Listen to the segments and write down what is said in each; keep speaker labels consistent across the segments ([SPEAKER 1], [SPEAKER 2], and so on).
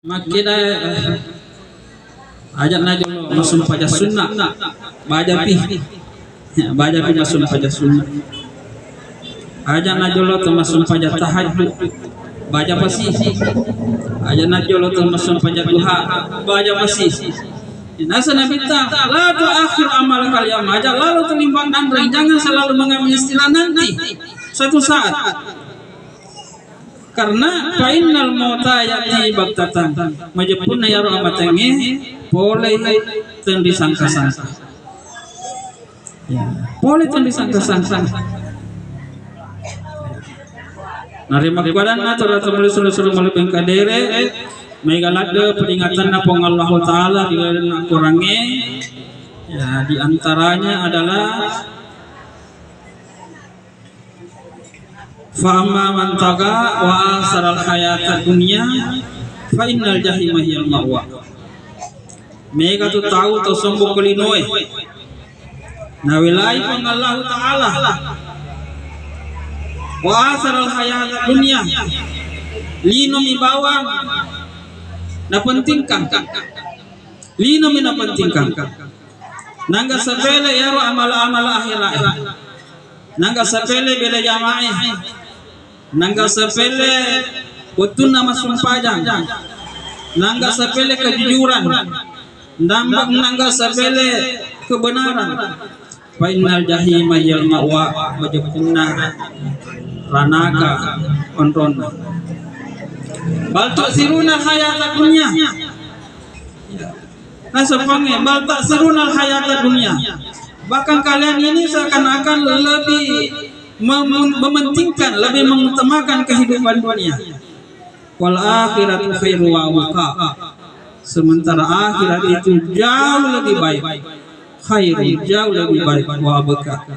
[SPEAKER 1] makina ajak najul masuk pada sunnah baca pi masuk pada sunnah ajak najul masuk pada tahajud baca pasti ajak najul masuk pada duha baca pasti nasa nabi ta la tu akhir amal kalian ajak lalu terlimbang dan jangan selalu mengambil istilah nanti suatu saat. Karena fainal mauta yati baktatan majapun ya ro amatange boleh ten disangka-sangka ya boleh ten disangka-sangka narima kebadan atur suruh melepeng kadere megalade peringatan napong Allah taala di kurange ya di antaranya adalah Fa'amma man taga wa asaral hayata dunia fa innal jahima hiyal ma'wa. Mereka tu tahu tu sombong kelinoe. Na wilai pengallahu ta'ala. Wa asaral hayata dunia. Lino mi bawang na pentingkan. Lino mi na pentingkan. Nangga sepele yaro amal-amal akhirat. Nangga sepele bela jamaah. Nangga sepele utun nama sumpajang, nangga sepele kejujuran, nangga sepele kebenaran. Fainal jahima yal ma'wa wajibna ranaka onron. Bal tu'siruna hayata dunya. Nasapange bal tu'siruna hayata dunya. Bahkan kalian ini seakan-akan lebih mementingkan, lebih mengutamakan kehidupan dunia. Wal akhiratu khairu wa abqa. Sementara akhirat itu jauh lebih baik. Khairu jauh lebih baik wa abqa.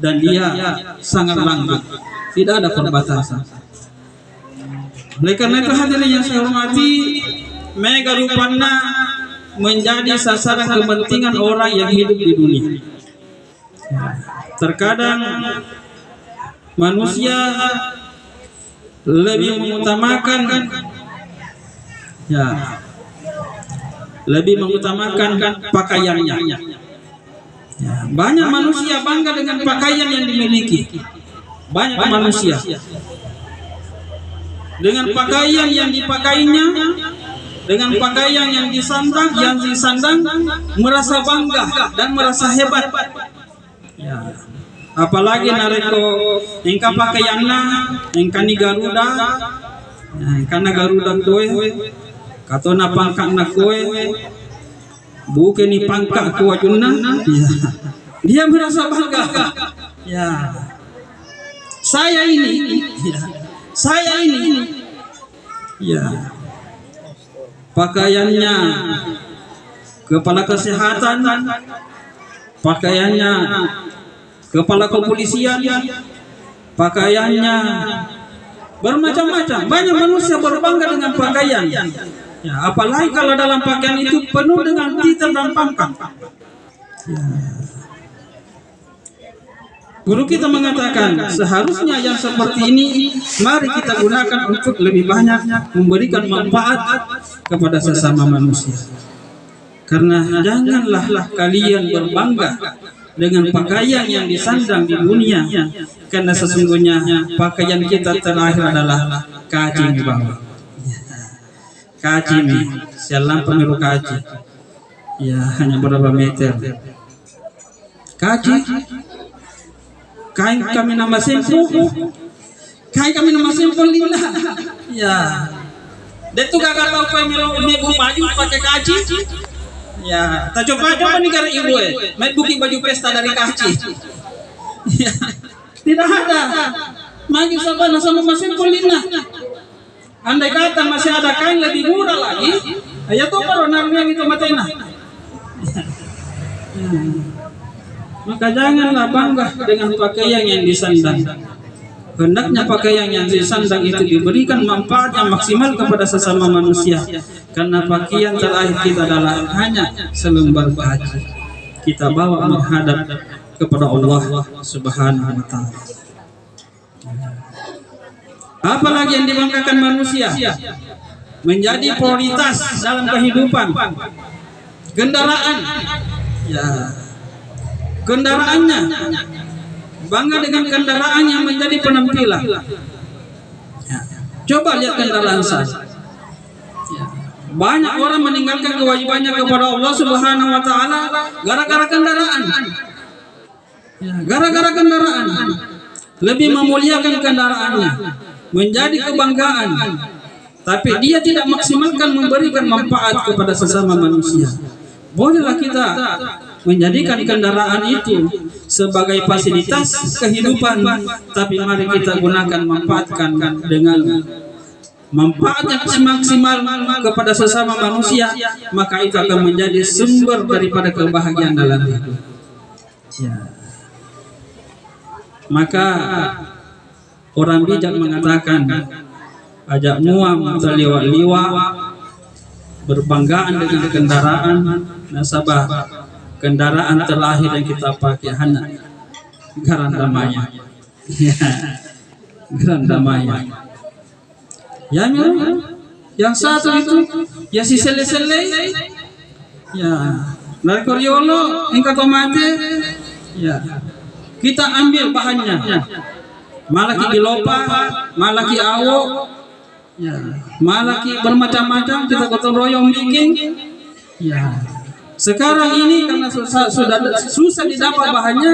[SPEAKER 1] Dan dia sangat langgeng. Tidak ada perbatasan. Oleh karena itu hadirin yang saya hormati, mega rupana menjadi sasaran kepentingan orang yang hidup di dunia. Terkadang manusia lebih mengutamakan pakaiannya. Ya, banyak manusia bangga dengan pakaian yang dimiliki. Banyak manusia dengan pakaian yang dipakainya, dengan pakaian yang disandang merasa bangga dan merasa hebat. Ya. Apalagi nareko engka pakaianna engkani Garuda engkana Garuda kowe katona pangkakna kowe bukan ni pangkak ko wajunna ya. Dia merasa bangga ya saya ini ya pakaiannya kepala kesehatan pakaiannya kepala kepolisian pakaiannya bermacam-macam. Banyak manusia berbangga dengan pakaian ya, apalagi kalau dalam pakaian itu penuh dengan titel dan pangkat ya. Guru kita mengatakan seharusnya yang seperti ini mari kita gunakan untuk lebih banyak memberikan manfaat kepada sesama manusia. Karena janganlah kalian berbangga dengan pakaian yang disandang di dunia, karena sesungguhnya pakaian kita terakhir adalah kaji di bawah. Kaji nih, sialan pemilu kaji. Ya hanya berapa meter. Kaji, kain kami nama simpu, kain kami nama simpu lillah. Ya, detu gak tahu pemilu baju pakai kaji. Ya, tak coba negara ibu main buki baju pesta dari kaci. Ya, tidak ada. Maju sama masing kulina. Andai kata masih ada kain lebih murah lagi, ayo tuh baru narnya itu matena. Maka janganlah bangga dengan pakaian yang disandang. Hendaknya pakaian yang disandang itu diberikan manfaat yang maksimal kepada sesama manusia. Karena pakaian terakhir kita adalah hanya selembar baju kita bawa menghadap kepada Allah Subhanahu wa taala. Apalagi yang dibanggakan manusia? menjadi prioritas dalam kehidupan. Kendaraan, ya, kendaraannya, bangga dengan kendaraan yang menjadi penampilan. Ya. Coba lihat kendaraan saya. Ya. Banyak orang meninggalkan kewajibannya kepada Allah Subhanahu wa taala gara-gara kendaraan. Ya, gara-gara kendaraan. Lebih memuliakan kendaraannya, menjadi kebanggaan. Tapi dia tidak maksimalkan memberikan manfaat kepada sesama manusia. Bolehlah kita menjadikan kendaraan itu sebagai fasilitas kehidupan, tapi mari kita gunakan, manfaatkan dengan manfaatnya maksimal kepada sesama manusia, maka itu akan menjadi sumber daripada kebahagiaan dalam hidup. Ya. Maka orang bijak mengatakan, ajak muam terliwat-liwat, berbanggaan dengan kendaraan, nasabah kendaraan terakhir yang kita pakai hanya Garandamaya. Ya, Garandamaya. Ya, yang satu itu ya si sele-sele, ya narkoriolo, engkau tomate, ya kita ambil bahannya, malaki gilopa, malaki awo, ya, malaki bermacam-macam, kita gotong royong bikin. Ya, sekarang ini karena susah didapat bahannya,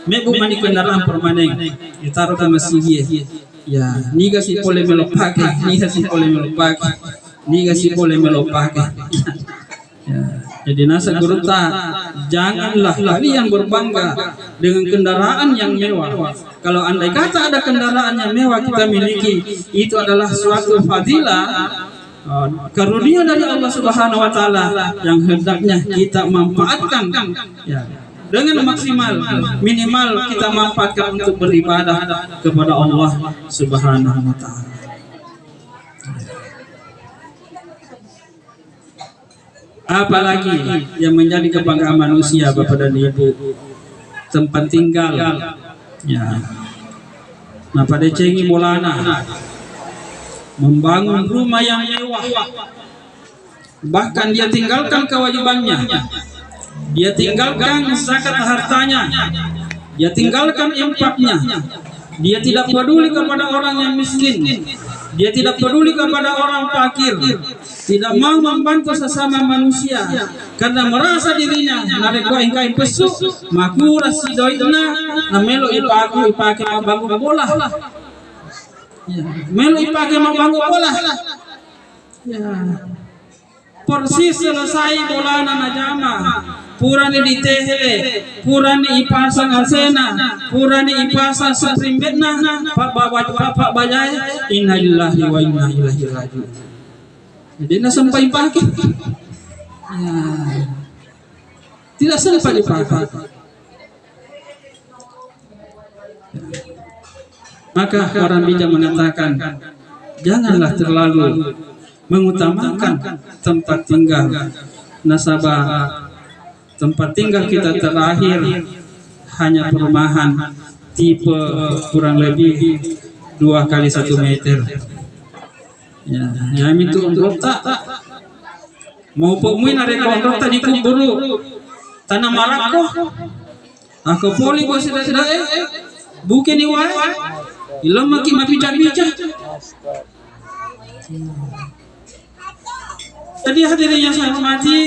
[SPEAKER 1] mebu mani kendaraan permanen, ditaruh ke masjid. Ya, niga si boleh melopake, niga si boleh melopake, niga si boleh melopake. Ya, jadi nasa gurta, janganlah kalian berbangga dengan kendaraan yang mewah. Kalau andai kata ada kendaraan yang mewah kita miliki, itu adalah suatu fadilah, karunia dari Allah Subhanahu wa taala yang hendaknya kita manfaatkan, ya, dengan maksimal, minimal kita manfaatkan untuk beribadah kepada Allah Subhanahu wa taala. Apalagi yang menjadi kebanggaan manusia, Bapak dan Ibu, tempat tinggal. Ya. Nah, pada cengi molana membangun rumah yang mewah. Bahkan dia tinggalkan kewajibannya. Dia tinggalkan zakat hartanya. Dia tinggalkan infaknya. Dia tidak peduli kepada orang yang miskin. Dia tidak peduli kepada orang fakir, tidak mau membantu sesama manusia karena merasa dirinya nareko engkai pesu makura sidoina namelo ipaku ipake mabangu bola, ya, melo ipake mabangu bola, ya, persis selesai bola najama purani ditehele, purani ipasang asena, purani ipasang suprimbetna, pak bajai, innalillahi wa inna ilaihi rajiun. Jadi nak sampai pakai, ya, tidak sempat dipakai. Maka orang bijak mengatakan, janganlah terlalu mengutamakan tempat tinggal, nasabah. Tempat tinggal kita terakhir hanya perumahan tipe kurang lebih 2 kali 1 meter. Ya, yang itu ondrota. Mau pemuin ada ondrota di kuburu tanah marako. Aku poli bos sudah bukan ni wai. Ilam maki mapica-pica. Tadi hadirin yang saya hormati,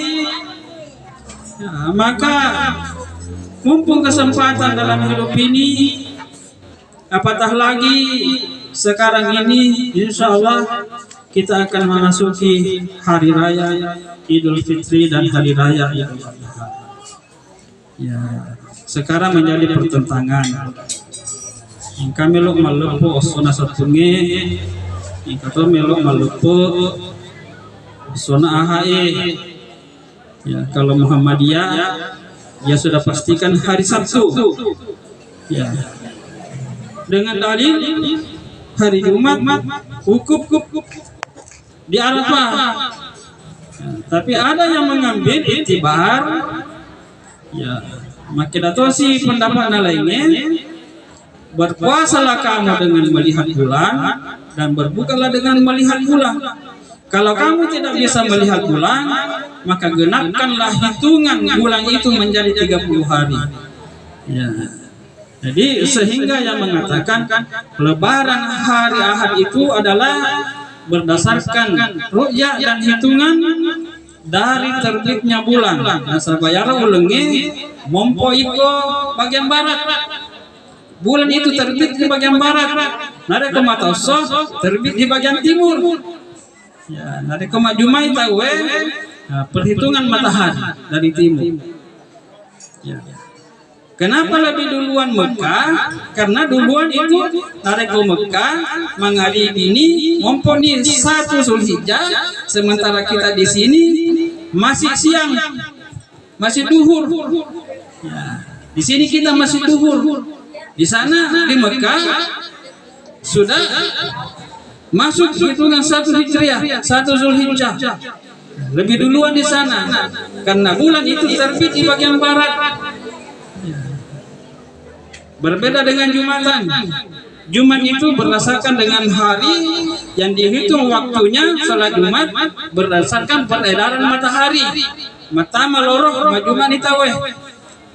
[SPEAKER 1] ya, maka mumpung kesempatan dalam hidup ini, apatah lagi sekarang ini, insya Allah kita akan memasuki hari raya Idul Fitri dan hari raya Idul Adha. Ya, sekarang menjadi pertentangan. Kami melok malepo osona satunge, kata melok malepo osona ahae. Ya, kalau Muhammadiyah, ya sudah pastikan hari Sabtu. Ya. Dengan dalil hari Jumat hukum di Arafah. Ya, tapi ada yang mengambil itibar, ya, makidatosi pendapat lainnya, berpuasalah kamu dengan melihat bulan dan berbukalah dengan melihat bulan. Kalau kamu tidak bisa melihat bulan, maka genapkanlah hitungan bulan itu menjadi 30 hari. Ya. Jadi sehingga yang mengatakan lebaran hari Ahad itu adalah berdasarkan ru'yah dan hitungan dari terbitnya bulan. Nasabayara ulenge mompo iko bagian barat. Bulan itu terbit di bagian barat. Nare komatoso terbit di bagian timur. Ya, nare komajumai tawe perhitungan matahari dari timur. Ya. Kenapa lebih duluan Mekah? Karena duluan itu nareko Mekah mengali ini mumpuni 1 Zulhijjah, sementara kita di sini masih siang, masih duhur. Ya, di sini kita masih duhur. Di sana di Mekah sudah masuk hitungan 1 Hijriah, 1 Zulhijjah. Lebih duluan di sana karena bulan itu terbit di bagian barat. Berbeda dengan Jumatan. Jumat itu berdasarkan dengan hari yang dihitung waktunya salat Jumat berdasarkan peredaran matahari. Mata maloroh majuman itawe.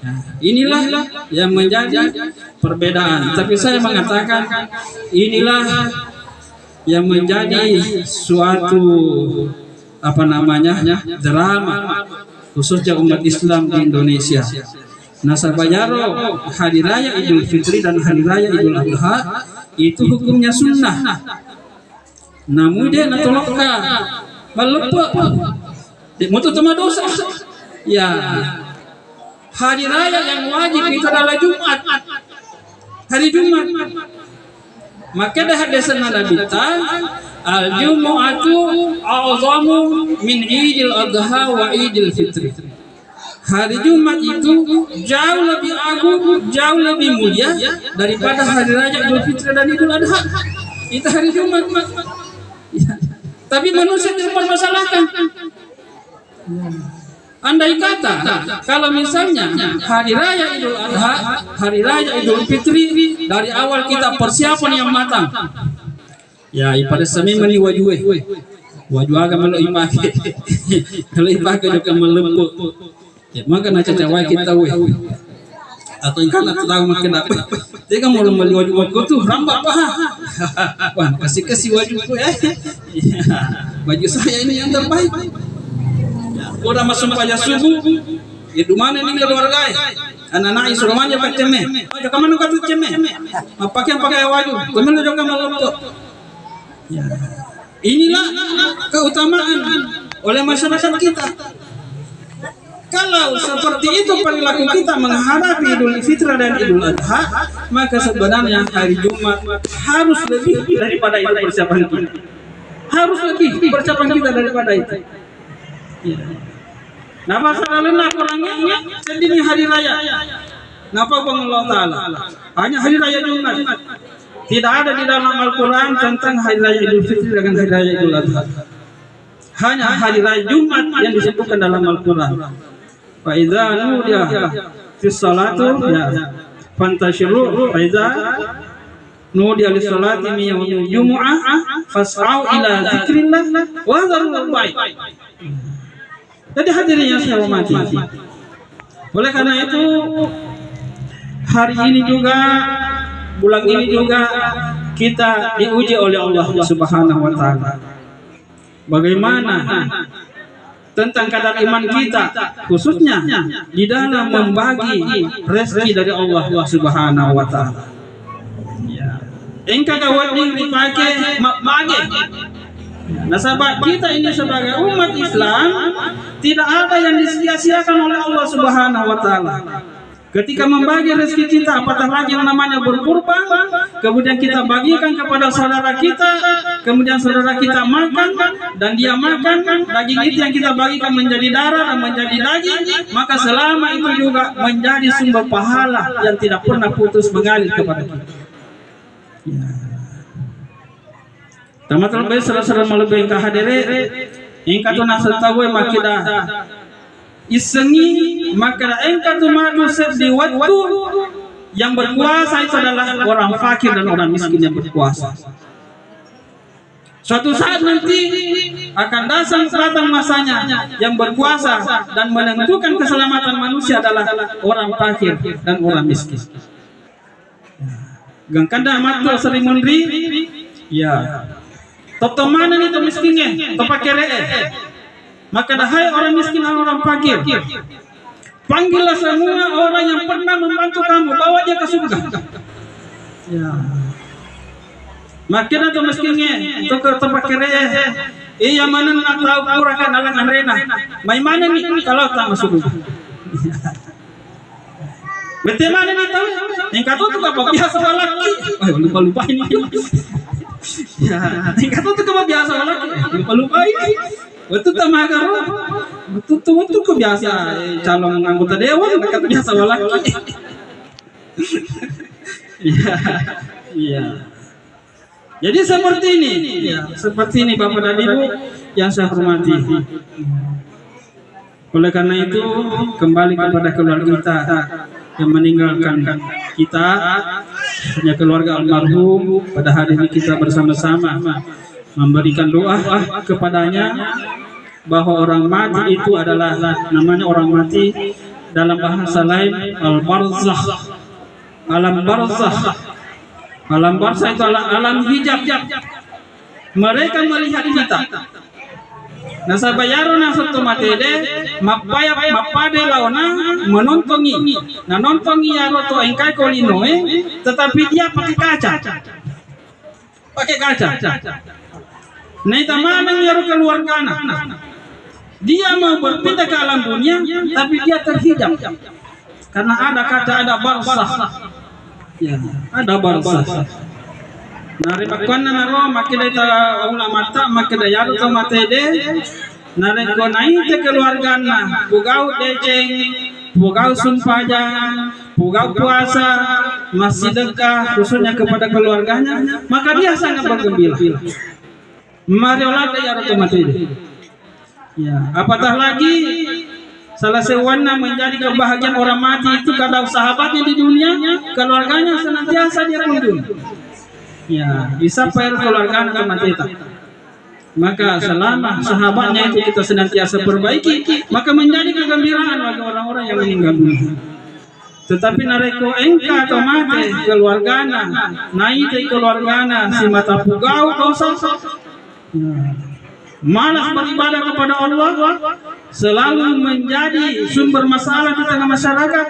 [SPEAKER 1] Nah, inilah yang menjadi perbedaan. Tapi saya mengatakan inilah yang menjadi suatu drama khususnya umat Islam di Indonesia. Nasabayaro hari raya Idul Fitri dan hari raya Idul Adha itu hukumnya sunnah. Namun dia natoloka melepek mutu tema dosa. Ya, hari raya yang wajib itu adalah Jumat. Hari Jumat. Maka dah hadasan Nabi al-Jumu'atu a'zamu min Idul Adha wa Idul Fitri. Hari Jumat itu jauh lebih agung, jauh lebih mulia daripada hari raya Idul Fitri dan Idul Adha. Itu hari Jumat. Ya. Tapi manusia dipermasalahkan. Andai kata kalau misalnya hari raya Idul Adha, hari raya Idul Fitri dari awal kita persiapan yang matang. Ya, ipada sami mani wajue. Waju agak melo ipake. Kalau ipake juga melempuk. Ya, maka nak cewek kita atau ikan tahu makin apa? Dia kan mau membeli wajah tu rambak paha. Wah, kasih wajahku ya. Baju saya ini yang terbaik. Udah masuk pajak subuh. Itu mana ni keluarga? Anak-anak isolanya pakai cemeh. Jika mana kau tu cemeh? Pakai wajah. Kemudian juga melempuk. Ya. Inilah keutamaan oleh masyarakat kita. Kalau seperti itu perilaku kita menghadapi Idul Fitri dan Idul Adha, maka sebenarnya hari Jumat harus lebih daripada itu persiapan kita. Harus lebih persiapan kita daripada itu. Ya. Nah, masalah lenak orangnya sedini hari raya. Napa bang Allah Ta'ala? Hanya hari raya Jumat. Tidak ada di dalam Al-Quran tentang hari raya Idul Fitri dengan hari raya Idul Adha. Hanya hari raya Jumat yang disebutkan dalam Al-Quran. Fa idza nudiya fi sholati ya fantashiru fa idza nudiya lis sholati min yaumil jumu'ah fas'au ila dzikrillah wa dzarul bait. Jadi hadirin yang saya hormati, oleh karena itu hari ini juga bulan ini juga kita diuji oleh Allah Subhanahu wa taala. Bagaimana tentang kadar iman kita, khususnya di dalam membagi rezeki dari Allah Subhanahu wa taala. Ya. Engkau kawat dipakai bagi. Nasabah kita ini sebagai umat Islam tidak ada yang disia-siakan oleh Allah Subhanahu wa taala. Ketika membagi rezeki kita, apatah lagi yang namanya berkurban, kemudian kita bagikan kepada saudara kita, kemudian saudara kita makan, dan dia makan, daging itu yang kita bagikan menjadi darah dan menjadi daging, maka selama itu juga menjadi sumber pahala yang tidak pernah putus mengalir kepada kita. Ya. Teman-teman baik saudara melebih ke hadirin, ingkat tu nasal tahu makidah isengi maka engkau tu madu di waktu yang berkuasa itu adalah orang fakir dan orang miskin yang berkuasa. Suatu saat nanti akan datang masanya yang berkuasa dan menentukan keselamatan manusia adalah orang fakir dan orang miskin. Gangkanda matul Sri Mundri, ya. Toto mana nih to miskinnya, to pakere. Maka dahai orang miskin dan orang fakir, panggillah semua orang yang pernah membantu kamu, bawa dia ke surga. Ya. Makin atau miskinnya, to ke tempat kere. Iya mana nak tahu kurakan alang arena. Mai mana nih kalau tak masuk surga. Betul mana nih tahu? Yang kata tuh apa biasa lagi. Lupa ini. Ya, yang kata tuh apa biasa lagi. Lupa ini. Betul tamaga. Betul kebiasa calon anggota dewan kata biasa lagi. Iya. Iya. Jadi seperti ini, ya, seperti ini Bapak dan Ibu yang saya hormati. Oleh karena itu, kembali kepada keluarga kita yang meninggalkan kita, hanya keluarga almarhum. Pada hari ini kita bersama-sama memberikan doa kepadanya bahwa orang mati itu adalah namanya orang mati dalam bahasa lain al-barzakh, alam barzakh. Alam barzakh itu alam hijab. Mereka melihat kita. Nah sabayaro na satu matede mapade laona menontongi. Nah nontongi yaro to engkai kolinoe, tetapi dia pakai kaca. Pakai kaca. Nah itu mana yaro keluar kanan. Dia mau berpindah ke alam dunia, tapi dia terhijab. Karena ada kaca, ada barzakh. Ya, ada barzakh. Nari bakwan na naro makida ita ula mata makida yaro to matede nari ko naite keluarga na pugau deceng pugau sumpajang pugau puasa masih dekat khususnya kepada keluarganya, maka dia sangat bergembira. Mari olah yaro to matede. Ya, apatah lagi salah sewana menjadi kebahagiaan orang mati itu kalau sahabatnya di dunia, keluarganya senantiasa dia kunjungi. Ya, bisa per keluarga anak kita. Maka selama sahabatnya itu kita senantiasa perbaiki, maka menjadi kegembiraan bagi orang-orang yang meninggal dunia. Tetapi nareko engka atau mati keluargana, naite keluargana si mata pugau dosa. Malas beribadah kepada Allah, selalu menjadi sumber masalah di tengah masyarakat.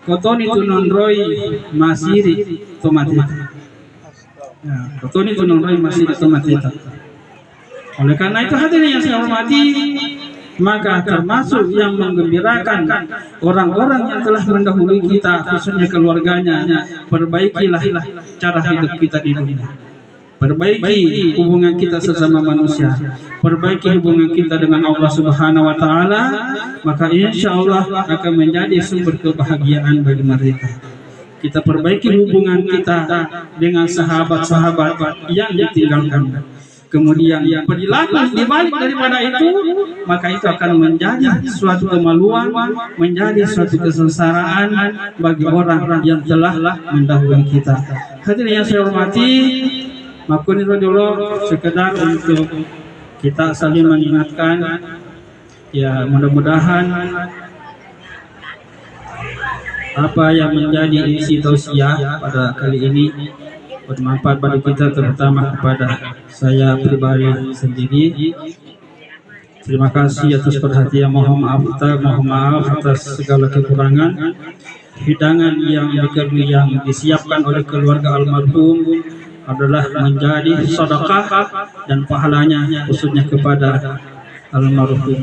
[SPEAKER 1] Kotoni tu nonroi masiri tomati. Kotoni tu nonroi masiri tomati. Oleh karena itu hadirin yang saya hormati, maka termasuk yang menggembirakan orang-orang yang telah mendahului kita, khususnya keluarganya. Perbaikilah cara hidup kita di dunia. Perbaiki hubungan kita sesama manusia, perbaiki hubungan kita dengan Allah Subhanahu wa taala, maka insya Allah akan menjadi sumber kebahagiaan bagi mereka. Kita perbaiki hubungan kita dengan sahabat-sahabat yang ditinggalkan. Kemudian perilaku dibalik daripada itu, maka itu akan menjadi suatu kemaluan, menjadi suatu kesengsaraan bagi orang yang telah mendahului kita. Hadirin yang saya hormati, makun itu dulu sekedar untuk kita saling mengingatkan. Ya, mudah-mudahan apa yang menjadi isi tausiah pada kali ini bermanfaat bagi kita, terutama kepada saya pribadi sendiri. Terima kasih atas perhatian, mohon maaf atas segala kekurangan. Hidangan yang disiapkan oleh keluarga almarhum adalah menjadi sedekah dan pahalanya khususnya kepada almarhum.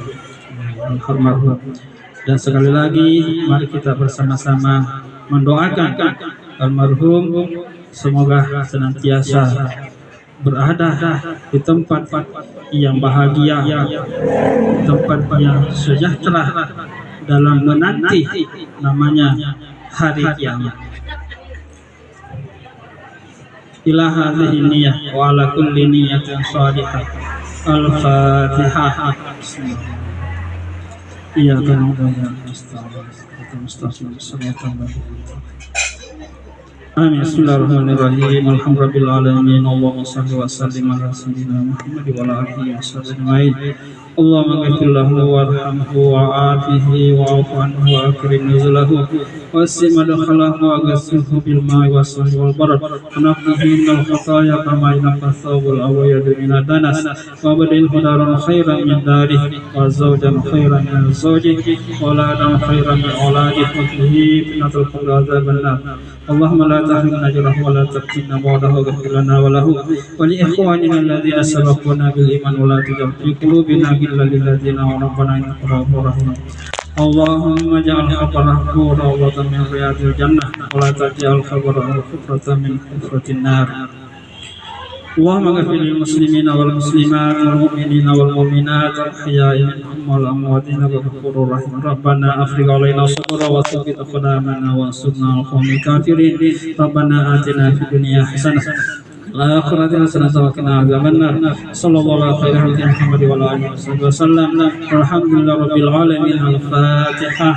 [SPEAKER 1] Dan sekali lagi mari kita bersama-sama mendoakan almarhum semoga senantiasa berada di tempat yang bahagia, tempat yang sejahtera dalam menanti namanya hari kiamat. Ila hadhihi niyyah wa ala kulli niyyatin shalihah. Al-Fatihah. Iyyaka na'budu wa iyyaka nasta'in. Amin. Bismillahirrahmanirrahim. Alhamdulillahirabbil Allahumma shalli wa sallim ala sayyidina Muhammad wa ala alihi wasallam. Allahumma ighfir lahu warhamhu wa'afihi wa'fu anhu wa akrim nuzulahu wasi' madkhalahu wa ghsilhu bil ma'i was-salji wal barad wa naqqihi minal khataaya kama yunqqa thawbul abyadu minad danas wa badilhu daran khairan min darihi wa zawjan khairan min zawjihi wa waladan khairan min waladihi wa qini fitnatal qabri wa adzaban nar. Allahumma la tahrimna ajrahu wa la taftinna ba'dahu waghfir lana wa lahu wa li ikhwanina alladhina sabaquna bil iman wa la taj'al fi qulubina ghillan lil ladzina amanu rabbana innaka ra'ufur rahim. Allahumma ja'al qabrahu rawdatan min riyadil jannah wa la taj'al qabrahu hufratan min hufratin nar. Allahumma ghfir lil muslimina wal muslimat wal mu'minina wal mu'minat al ahya'i minhum wal amwat innaka ghafurur rahim. Rabbana afrigh 'alaina sabra wa tsabbit aqdamana wa ansurna 'alal qaumil kafirin. Rabbana atina fid dunya hasanah wa fil akhirati hasanah wa qina adzabannar. Sallallahu alaihi wa sallam. Alhamdulillahirabbil alamin. Al-Fatihah.